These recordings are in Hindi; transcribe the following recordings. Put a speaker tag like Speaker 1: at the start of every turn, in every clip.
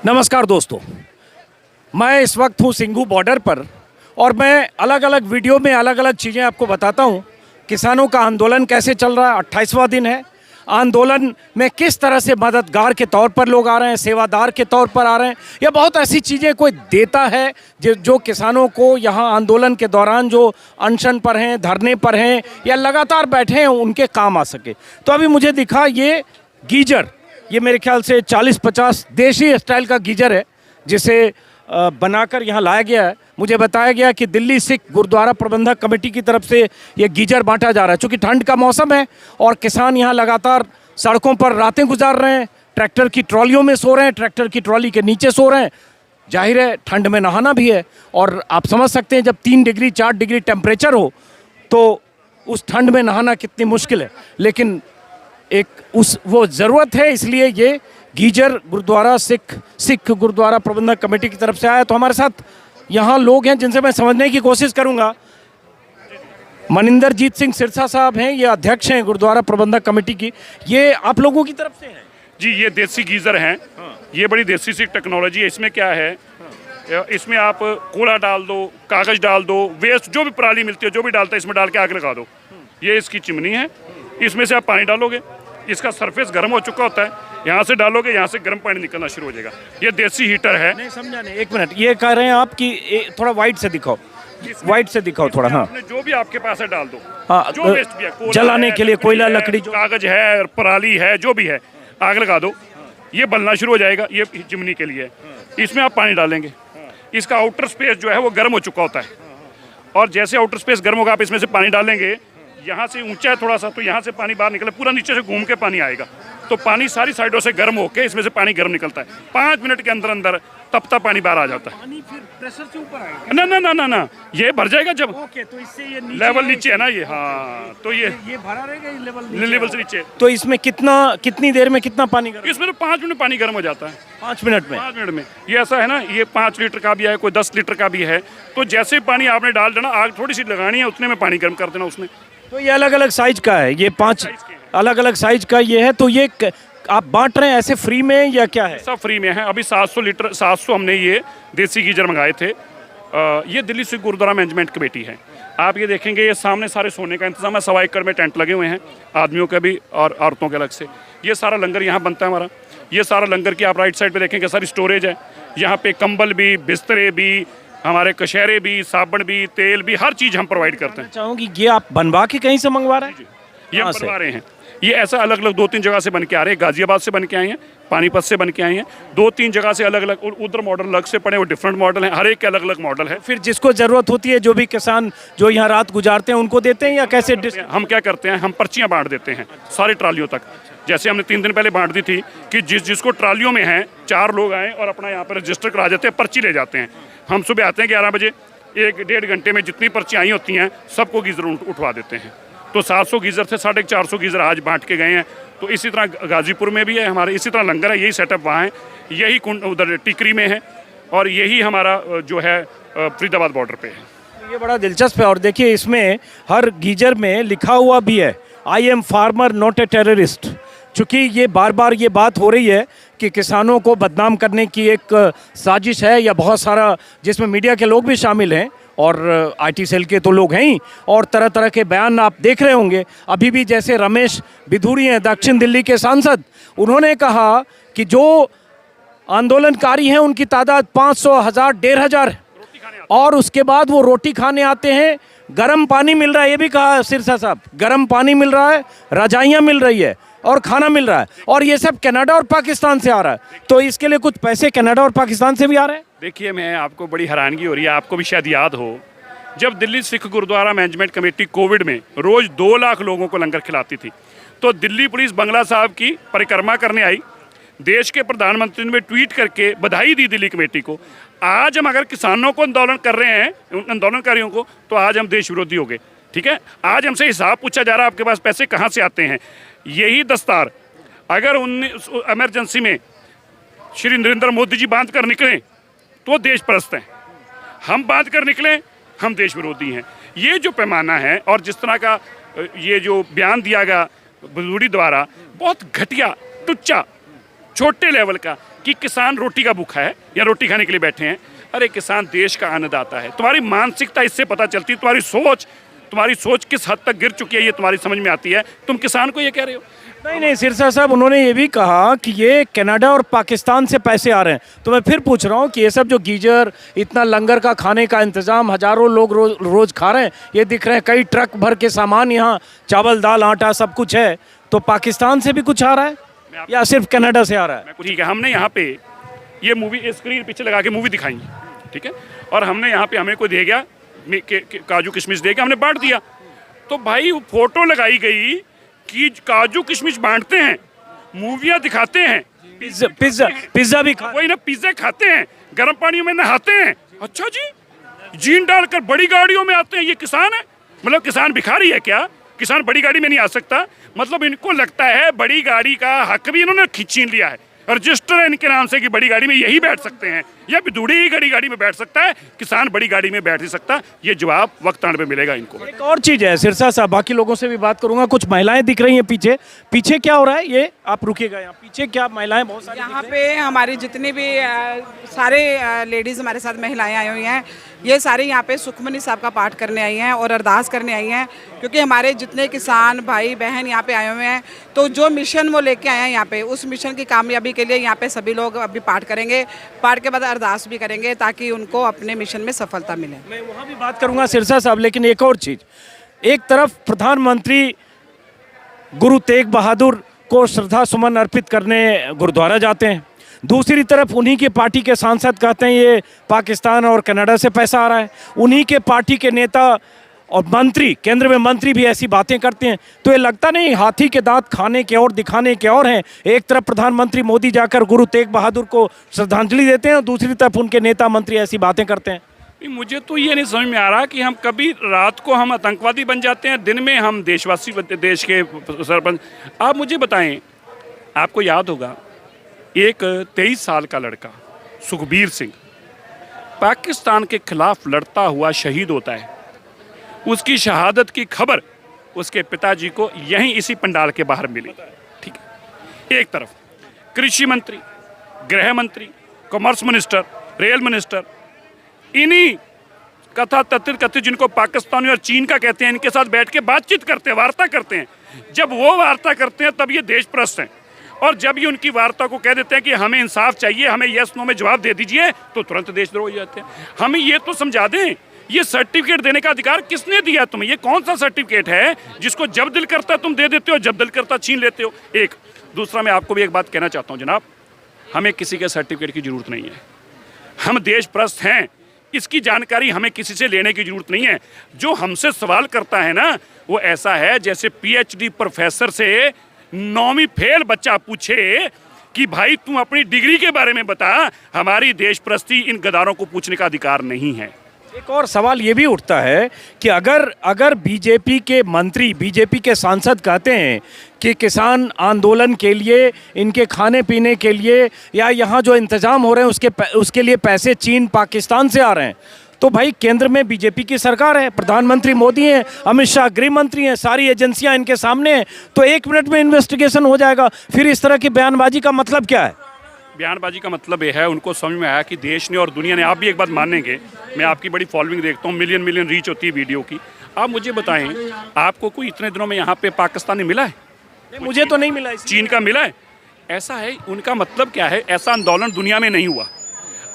Speaker 1: नमस्कार दोस्तों, मैं इस वक्त हूँ सिंघू बॉर्डर पर और मैं अलग अलग वीडियो में अलग अलग चीज़ें आपको बताता हूँ। किसानों का आंदोलन कैसे चल रहा है, 28वां दिन है। आंदोलन में किस तरह से मददगार के तौर पर लोग आ रहे हैं, सेवादार के तौर पर आ रहे हैं, या बहुत ऐसी चीज़ें कोई देता है जो किसानों को यहाँ आंदोलन के दौरान जो अनशन पर हैं, धरने पर हैं या लगातार बैठे हैं, उनके काम आ सके। तो अभी मुझे दिखा ये गीजर, ये मेरे ख्याल से 40-50 देशी स्टाइल का गीजर है जिसे बनाकर यहाँ लाया गया है। मुझे बताया गया कि दिल्ली सिख गुरुद्वारा प्रबंधक कमेटी की तरफ से ये गीजर बांटा जा रहा है। चूँकि ठंड का मौसम है और किसान यहाँ लगातार सड़कों पर रातें गुजार रहे हैं, ट्रैक्टर की ट्रॉलियों में सो रहे हैं, ट्रैक्टर की ट्रॉली के नीचे सो रहे हैं। जाहिर है ठंड में नहाना भी है और आप समझ सकते हैं जब 3 डिग्री 4 डिग्री टेम्परेचर हो तो उस ठंड में नहाना कितनी मुश्किल है। लेकिन वो ज़रूरत है, इसलिए ये गीजर गुरुद्वारा सिख गुरुद्वारा प्रबंधक कमेटी की तरफ से आया। तो हमारे साथ यहाँ लोग हैं जिनसे मैं समझने की कोशिश करूँगा। मनिंदरजीत सिंह सिरसा साहब हैं, ये अध्यक्ष हैं गुरुद्वारा प्रबंधक कमेटी की। ये आप लोगों की तरफ से हैं
Speaker 2: जी? ये देसी गीज़र हैं। ये बड़ी देसी सी टेक्नोलॉजी है। इसमें क्या है, इसमें आप कोला डाल दो, कागज़ डाल दो, वेस्ट जो भी पराली मिलती है जो भी डालता है इसमें डाल के आग लगा दो। ये इसकी चिमनी है, इसमें से आप पानी डालोगे, इसका सरफेस गर्म हो चुका होता है, यहाँ से डालोगे, यहाँ से गर्म पानी निकलना शुरू हो जाएगा। ये देसी हीटर है।
Speaker 1: नहीं समझा नहीं, एक मिनट, ये कह रहे हैं आप कि थोड़ा वाइट से दिखाओ, वाइट से दिखाओ थोड़ा। हाँ,
Speaker 2: जो भी आपके पास है डाल दो।
Speaker 1: हाँ,
Speaker 2: जो वेस्ट भी है,
Speaker 1: जलाने के लिए कोयला, लकड़ी,
Speaker 2: कागज है, पराली है, जो भी है, आग लगा दो, ये बलना शुरू हो जाएगा। ये चिमनी के लिए, इसमें आप पानी डालेंगे, इसका आउटर स्पेस जो है वो गर्म हो चुका होता है, और जैसे आउटर स्पेस गर्म होगा आप इसमें से पानी डालेंगे। यहाँ से ऊंचा है थोड़ा सा, तो यहाँ से पानी बाहर निकले, पूरा नीचे से घूम के पानी आएगा, तो पानी सारी साइडों से गर्म होके इसमें से पानी गर्म निकलता है। 5 मिनट के अंदर अंदर तपता पानी बाहर आ जाता है।
Speaker 1: पानी फिर प्रेशर से ऊपर आएगा?
Speaker 2: ना ना ना ना ना, ये भर जाएगा जब।
Speaker 1: ओके, तो इससे ये
Speaker 2: लेवल नीचे है ना ये। हाँ, तो ये
Speaker 1: भरा रहेगा,
Speaker 2: लेवल से नीचे।
Speaker 1: तो इसमें कितनी देर में कितना पानी गर्म?
Speaker 2: इसमें तो 5 मिनट पानी गर्म हो जाता है।
Speaker 1: 5 मिनट में?
Speaker 2: 5 मिनट में। ये ऐसा है ना, ये 5 लीटर का भी है, कोई 10 लीटर का भी है। तो जैसे पानी आपने डाल देना, आग थोड़ी सी लगानी है, उतने में पानी गर्म कर देना उसने।
Speaker 1: तो ये अलग अलग साइज का है, ये 5 अलग अलग साइज का ये है। तो ये आप बांट रहे हैं ऐसे फ्री में या क्या है?
Speaker 2: सब फ्री में है। अभी 700 लीटर 700 हमने ये देसी गीजर मंगाए थे। ये दिल्ली सिख गुरुद्वारा मैनेजमेंट कमेटी है। आप ये देखेंगे, ये सामने सारे सोने का इंतजाम है, 1.25 एकड़ में टेंट लगे हुए हैं, आदमियों के भी और औरतों के अलग से। ये सारा लंगर यहाँ बनता है हमारा। ये सारा लंगर की आप राइट साइड पे देखेंगे सारी स्टोरेज है। यहाँ पे कंबल भी, बिस्तरे भी, हमारे कशहरे भी, साबुन भी, तेल भी, हर चीज़ हम प्रोवाइड करते हैं।
Speaker 1: चाहूँगी ये आप बनवा के कहीं से मंगवा रहे हैं?
Speaker 2: ये हम बनवा रहे हैं। ये ऐसा अलग अलग 2-3 जगह से बन के आ रहे हैं। गाजियाबाद से बन के आए हैं, पानीपत से बन के आए हैं, 2-3 जगह से अलग अलग। उधर मॉडल अलग से पड़े, वो डिफरेंट मॉडल हैं, हर एक के अलग अलग मॉडल है।
Speaker 1: फिर जिसको ज़रूरत होती है, जो भी किसान जो यहाँ रात गुजारते हैं, उनको देते हैं या कैसे?
Speaker 2: हम क्या करते हैं, हम पर्चियाँ बांट देते हैं सारी ट्रालियों तक। जैसे हमने 3 दिन पहले बांट दी थी कि जिसको ट्रालियों में हैं, 4 लोग आएँ और अपना यहाँ पर रजिस्टर करा जाते हैं, पर्ची ले जाते हैं। हम सुबह आते हैं 11 बजे, 1-1.5 घंटे में जितनी पर्ची आई होती हैं सबको गीज़र उठवा देते हैं। तो 700 गीज़र थे, 450 गीज़र आज बांट के गए हैं। तो इसी तरह गाजीपुर में भी है हमारे, इसी तरह लंगर है, यही सेटअप वहाँ है, यही उधर टिकरी में है, और यही हमारा जो है फरीदाबाद बॉर्डर पे है।
Speaker 1: ये बड़ा दिलचस्प है। और देखिए इसमें हर गीजर में लिखा हुआ भी है, I am farmer not a terrorist. चूँकि ये बार बार ये बात हो रही है कि किसानों को बदनाम करने की एक साजिश है, या बहुत सारा जिसमें मीडिया के लोग भी शामिल हैं और आईटी सेल के तो लोग हैं ही, और तरह तरह के बयान आप देख रहे होंगे। अभी भी जैसे रमेश बिधूरी हैं, दक्षिण दिल्ली के सांसद, उन्होंने कहा कि जो आंदोलनकारी हैं उनकी तादाद 500, 1000, 1500 है, और उसके बाद वो रोटी खाने आते हैं, गर्म पानी मिल रहा है। ये भी कहा सिरसा साहब, गर्म पानी मिल रहा है, रजाइयाँ मिल रही है और खाना मिल रहा है, और ये सब कनाडा और पाकिस्तान से आ रहा है। तो इसके लिए कुछ पैसे कनाडा और पाकिस्तान से भी आ रहे हैं।
Speaker 2: देखिए, मैं आपको बड़ी हैरानगी हो रही है, आपको भी शायद याद हो, जब Delhi Sikh gurdwara management committee Covid में रोज़ 2 लाख लोगों को लंगर खिलाती थी, तो दिल्ली पुलिस बंगला साहब की परिक्रमा करने आई, देश के प्रधानमंत्री ने ट्वीट करके बधाई दी दिल्ली कमेटी को। आज हम अगर किसानों को आंदोलन कर रहे हैं, आंदोलनकारियों को, तो आज हम देश विरोधी हो गए। ठीक है, आज हमसे हिसाब पूछा जा रहा है, आपके पास पैसे कहाँ से आते हैं। यही दस्तार अगर इमरजेंसी में श्री नरेंद्र मोदी जी बांध कर निकलें तो देश परस्त हैं, हम बांध कर निकलें हम देश विरोधी हैं। ये जो पैमाना है और जिस तरह का ये जो बयान दिया गया बिधूरी द्वारा, बहुत घटिया, टुच्चा, छोटे लेवल का, कि किसान रोटी का भूखा है या रोटी खाने के लिए बैठे हैं। अरे किसान देश का अन्नदाता है। तुम्हारी मानसिकता इससे पता चलती है, तुम्हारी सोच किस हद तक गिर चुकी है ये तुम्हारी समझ में आती है। तुम किसान को ये कह रहे हो।
Speaker 1: नहीं सिरसा साहब, उन्होंने ये भी कहा कि ये कनाडा और पाकिस्तान से पैसे आ रहे हैं। तो मैं फिर पूछ रहा हूँ कि ये सब जो गीजर, इतना लंगर का खाने का इंतजाम, हजारों लोग रोज खा रहे हैं, ये दिख रहे हैं कई ट्रक भर के सामान यहाँ, चावल दाल आटा सब कुछ है, तो पाकिस्तान से भी कुछ आ रहा है या सिर्फ कनाडा से आ रहा है?
Speaker 2: ठीक है, हमने यहाँ पे ये मूवी स्क्रीन पीछे लगा के मूवी दिखाएंगे, ठीक है, और हमने यहाँ पे हमें कोई दे गया काजू किशमिश दे के हमने बांट दिया। तो भाई फोटो लगाई गई कि काजू किशमिश बांटते हैं, मूवियाँ दिखाते हैं,
Speaker 1: पिज्जा भी
Speaker 2: वही ना, पिज्जा खाते हैं, गर्म पानी में नहाते हैं। अच्छा जी, जीन डालकर बड़ी गाड़ियों में आते हैं, ये किसान है? मतलब किसान भिखारी है क्या? किसान बड़ी गाड़ी में नहीं आ सकता? मतलब इनको लगता है बड़ी गाड़ी का हक भी इन्होंने छीन लिया है, रजिस्टर है इनके नाम से कि बड़ी गाड़ी में यही बैठ सकते हैं, या बिदुड़ी ही गाड़ी में बैठ सकता है, किसान बड़ी गाड़ी में बैठ नहीं सकता। ये जवाब वक्त आने पे मिलेगा इनको।
Speaker 1: एक और चीज़ है सिरसा साहब, बाकी लोगों से भी बात करूंगा, कुछ महिलाएं दिख रही हैं पीछे। पीछे क्या हो रहा है ये? आप रुकिएगा, यहाँ पीछे क्या महिलाएं बहुत सारी
Speaker 3: यहाँ पे हमारी जितनी भी सारे लेडीज़ हमारे साथ महिलाएं आई हुई हैं, ये सारे यहाँ पे सुखमनी साहब का पाठ करने आई हैं और अरदास करने आई हैं, क्योंकि हमारे जितने किसान भाई बहन यहाँ पे आए हुए हैं, तो जो मिशन वो लेके आए हैं यहाँ पे, उस मिशन की कामयाबी के लिए यहाँ पे सभी लोग अभी पाठ करेंगे, पाठ के बाद अरदास भी करेंगे ताकि उनको अपने मिशन में सफलता मिले।
Speaker 1: मैं वहाँ भी बात करूँगा सिरसा साहब, लेकिन एक और चीज़, एक तरफ प्रधानमंत्री गुरु तेग बहादुर को श्रद्धा सुमन अर्पित करने गुरुद्वारा जाते हैं, दूसरी तरफ उन्हीं के पार्टी के सांसद कहते हैं ये पाकिस्तान और कनाडा से पैसा आ रहा है, उन्हीं के पार्टी के नेता और मंत्री, केंद्र में मंत्री भी ऐसी बातें करते हैं। तो ये लगता नहीं हाथी के दांत खाने के और दिखाने के और हैं? एक तरफ प्रधानमंत्री मोदी जाकर गुरु तेग बहादुर को श्रद्धांजलि देते हैं और दूसरी तरफ उनके नेता मंत्री ऐसी बातें करते हैं।
Speaker 2: मुझे तो ये नहीं समझ में आ रहा कि हम कभी रात को हम आतंकवादी बन जाते हैं, दिन में हम देशवासी बनते, देश के सरपंच। आप मुझे बताएं, आपको याद होगा एक 23 साल का लड़का सुखबीर सिंह पाकिस्तान के खिलाफ लड़ता हुआ शहीद होता है। उसकी शहादत की खबर उसके पिताजी को यहीं इसी पंडाल के बाहर मिली। ठीक है, एक तरफ कृषि मंत्री, गृह मंत्री, कॉमर्स मिनिस्टर, रेल मिनिस्टर, इन्हीं कथा कथित जिनको पाकिस्तानी और चीन का कहते हैं, इनके साथ बैठ के बातचीत करते हैं, वार्ता करते हैं। जब वो वार्ता करते हैं तब ये देशप्रस्त हैं, और जब ये उनकी वार्ता को कह देते हैं कि हमें इंसाफ चाहिए, हमें यस नो में जवाब दे दीजिए, तो तुरंत देशद्रोह हो जाते हैं। हमें ये तो समझा दें, ये सर्टिफिकेट देने का अधिकार किसने दिया तुम्हें? ये कौन सा सर्टिफिकेट है जिसको जब दिल करता तुम दे देते हो, जब दिल करता छीन लेते हो? एक दूसरा, मैं आपको भी एक बात कहना चाहता हूँ जनाब, हमें किसी के सर्टिफिकेट की जरूरत नहीं है। हम देशप्रस्त हैं, इसकी जानकारी हमें किसी से लेने की जरूरत नहीं है। जो हमसे सवाल करता है ना, वो ऐसा है जैसे PhD प्रोफेसर से 9वीं फेल बच्चा पूछे कि भाई तू अपनी डिग्री के बारे में बता। हमारी देशप्रस्ती इन गदारों को पूछने का अधिकार नहीं है।
Speaker 1: एक और सवाल ये भी उठता है कि अगर बीजेपी के मंत्री, बीजेपी के सांसद कहते हैं कि किसान आंदोलन के लिए, इनके खाने पीने के लिए या यहाँ जो इंतजाम हो रहे हैं उसके लिए पैसे चीन पाकिस्तान से आ रहे हैं, तो भाई केंद्र में बीजेपी की सरकार है, प्रधानमंत्री मोदी हैं, अमित शाह गृह मंत्री हैं, सारी एजेंसियां इनके सामने हैं, तो 1 मिनट में इन्वेस्टिगेशन हो जाएगा। फिर इस तरह की बयानबाजी का मतलब क्या है?
Speaker 2: बयानबाजी का मतलब ये है, उनको समझ में आया कि देश ने और दुनिया ने, आप भी एक बात मानेंगे, मैं आपकी बड़ी फॉलोइंग देखता हूँ, मिलियन रीच होती है वीडियो की। आप मुझे बताएं, आपको कोई इतने दिनों में यहाँ पे पाकिस्तानी मिला है?
Speaker 1: मुझे तो नहीं मिला।
Speaker 2: चीन का मिला है? ऐसा है, उनका मतलब क्या है, ऐसा आंदोलन दुनिया में नहीं हुआ।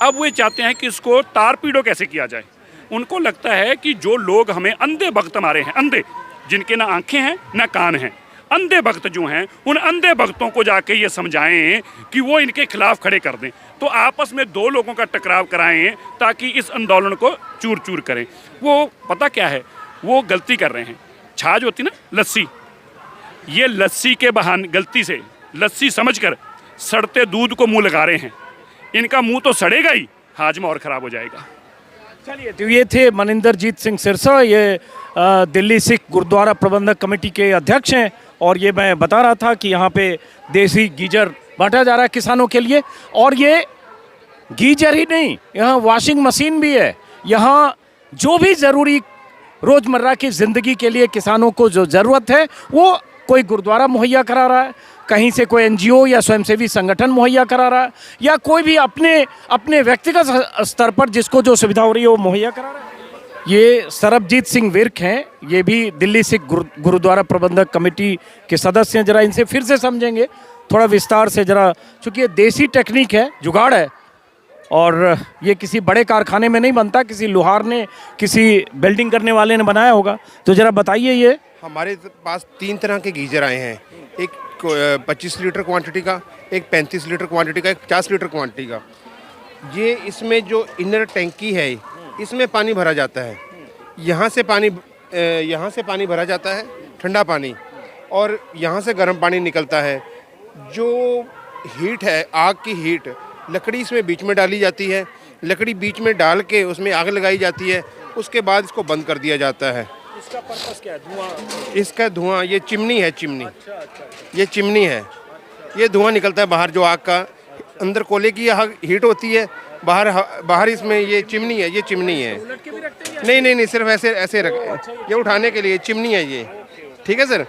Speaker 2: अब वो चाहते हैं कि इसको तार पीड़ो कैसे किया जाए। उनको लगता है कि जो लोग हमें अंधे भक्त हमारे हैं, अंधे जिनके ना आंखें हैं ना कान हैं, अंधे भक्त जो हैं, उन अंधे भक्तों को जाके ये समझाएं कि वो इनके खिलाफ खड़े कर दें, तो आपस में 2 लोगों का टकराव कराएं ताकि इस आंदोलन को चूर चूर करें। वो पता क्या है, वो गलती कर रहे हैं। छाछ होती ना लस्सी, ये लस्सी के बहाने गलती से लस्सी समझकर सड़ते दूध को मुंह लगा रहे हैं। इनका मुंह तो सड़ेगा ही, हाजमा और ख़राब हो जाएगा।
Speaker 1: चलिए, तो ये थे मनिंदरजीत सिंह सिरसा, ये दिल्ली सिख गुरुद्वारा प्रबंधक कमेटी के अध्यक्ष हैं, और ये मैं बता रहा था कि यहाँ पे देसी गीजर बांटा जा रहा है किसानों के लिए। और ये गीजर ही नहीं, यहाँ वॉशिंग मशीन भी है। यहाँ जो भी ज़रूरी रोज़मर्रा की ज़िंदगी के लिए किसानों को जो ज़रूरत है वो कोई गुरुद्वारा मुहैया करा रहा है, कहीं से कोई एनजीओ या स्वयंसेवी संगठन मुहैया करा रहा है, या कोई भी अपने व्यक्तिगत स्तर पर जिसको जो सुविधा हो रही है वो मुहैया करा रहा है। ये सरबजीत सिंह विर्क हैं, ये भी दिल्ली सिख गुरुद्वारा प्रबंधक कमेटी के सदस्य हैं। जरा इनसे फिर से समझेंगे थोड़ा विस्तार से जरा, क्योंकि ये देसी टेक्निक है, जुगाड़ है, और ये किसी बड़े कारखाने में नहीं बनता, किसी लोहार ने, किसी बिल्डिंग करने वाले ने बनाया होगा। तो जरा बताइए। ये
Speaker 4: हमारे पास 3 तरह के गीजर आए हैं, एक 25 लीटर क्वांटिटी का, एक 35 लीटर क्वांटिटी का, एक 50 लीटर क्वांटिटी का। ये इसमें जो इनर टैंकी है, इसमें पानी भरा जाता है। यहाँ से पानी भरा जाता है, ठंडा पानी, और यहाँ से गर्म पानी निकलता है। जो हीट है, आग की हीट, लकड़ी इसमें बीच में डाली जाती है, लकड़ी बीच में डाल के उसमें आग लगाई जाती है, उसके बाद इसको बंद कर दिया जाता है।
Speaker 1: इसका पर्पस क्या है? धुआं?
Speaker 4: इसका धुआं, ये चिमनी है, चिमनी। ये चिमनी है, ये धुआं निकलता है बाहर, जो आग का, अंदर कोयले की आग हीट होती है, बाहर इसमें ये चिमनी है, ये चिमनी है। नहीं, सिर्फ ऐसे रख, ये उठाने के लिए चिमनी है ये, ठीक है सर।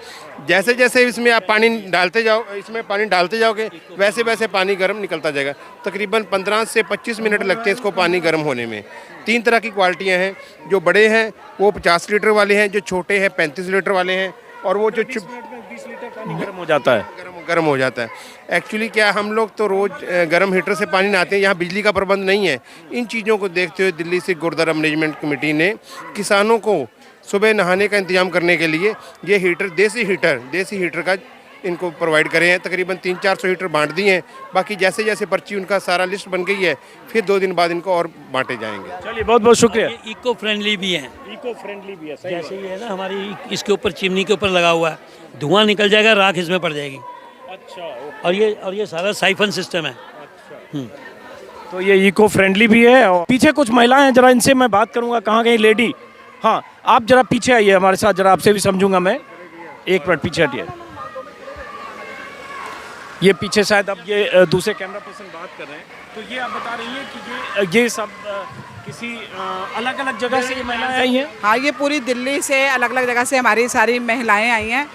Speaker 4: जैसे जैसे इसमें आप पानी डालते जाओगे, वैसे वैसे पानी गर्म निकलता जाएगा। तकरीबन 15 से 25 मिनट लगते हैं इसको पानी गर्म होने में। 3 तरह की क्वालिटियाँ हैं, जो बड़े हैं वो 50 लीटर वाले हैं, जो छोटे हैं 35 लीटर वाले हैं, और वो जो
Speaker 1: 20 लीटर पानी गर्म हो जाता है।
Speaker 4: गर्म हो जाता है। एक्चुअली क्या, हम लोग तो रोज़ गर्म हीटर से पानी नहाते हैं, यहाँ बिजली का प्रबंध नहीं है। इन चीज़ों को देखते हुए दिल्ली सिख गुरुद्वारा मैनेजमेंट कमेटी ने किसानों को सुबह नहाने का इंतजाम करने के लिए ये हीटर, देसी हीटर का इनको प्रोवाइड करे हैं। तकरीबन 300-400 हीटर बांट दिए हैं। बाकी जैसे जैसे पर्ची उनका सारा लिस्ट बन गई है, फिर 2 दिन बाद इनको और बांटे जाएंगे।
Speaker 1: चलिए, बहुत बहुत शुक्रिया।
Speaker 5: इको फ्रेंडली भी है,
Speaker 1: इको फ्रेंडली भी है, सही
Speaker 5: जैसे ये है ना, हमारी इसके ऊपर चिमनी के ऊपर लगा हुआ है, धुआं निकल जाएगा, राख इसमें पड़ जाएगी।
Speaker 1: अच्छा,
Speaker 5: और ये सारा साइफन सिस्टम है।
Speaker 1: तो ये इको फ्रेंडली भी है। और पीछे कुछ महिलाएं हैं, जरा इनसे मैं बात करूंगा। कहाँ गई लेडी? हाँ, आप जरा पीछे आइए हमारे साथ, जरा आपसे भी समझूंगा मैं। 1 मिनट पीछे हटिए। ये पीछे शायद अब ये दूसरे कैमरा पर्सन बात कर रहे हैं। तो ये आप बता रही हैं कि ये सब किसी अलग अलग जगह से ये महिलाएं आई हैं?
Speaker 3: हाँ, ये पूरी दिल्ली से अलग अलग जगह से हमारी सारी महिलाएं आई हैं,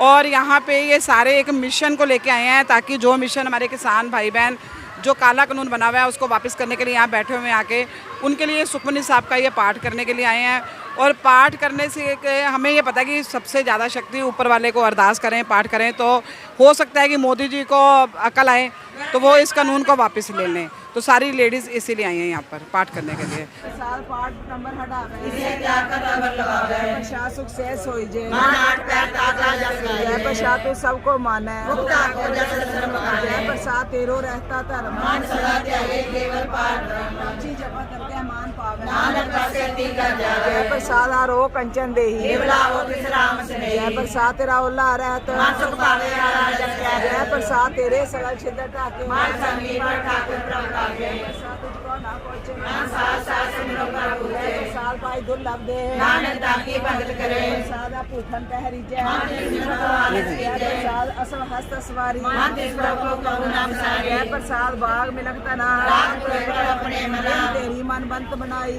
Speaker 3: और यहाँ पे ये सारे एक मिशन को लेके आए हैं, ताकि जो मिशन हमारे किसान भाई बहन जो काला कानून बना हुआ है उसको वापस करने के लिए यहाँ बैठे हुए हैं आके, उनके लिए सुखमनी साहब का ये पाठ करने के लिए आए हैं। और पाठ करने से हमें ये पता है कि सबसे ज़्यादा शक्ति ऊपर वाले को अरदास करें, पाठ करें, तो हो सकता है कि मोदी जी को अकल आए तो वो इस कानून को वापस ले लें। तो सारी लेडीज़ इसीलिए आई हैं यहाँ पर पाठ करने के लिए। साल पाठ नंबर प्रसाद सबको माने, जय प्रसाद तेरो रहता धर्म, जमा करके मान पावे, जय प्रसाद आरो कंचन देही, जय प्रसाद तेरा उल्ला रहत, जय प्रसाद तेरे सगल छिद्र टाके, साल पाई दुर्लभ दे, सादा पूछन पहरी जय, प्रसाद असम हस्त सवारी, जय प्रसाद बाग में लगता ना, तेरी मन बंत बनाई।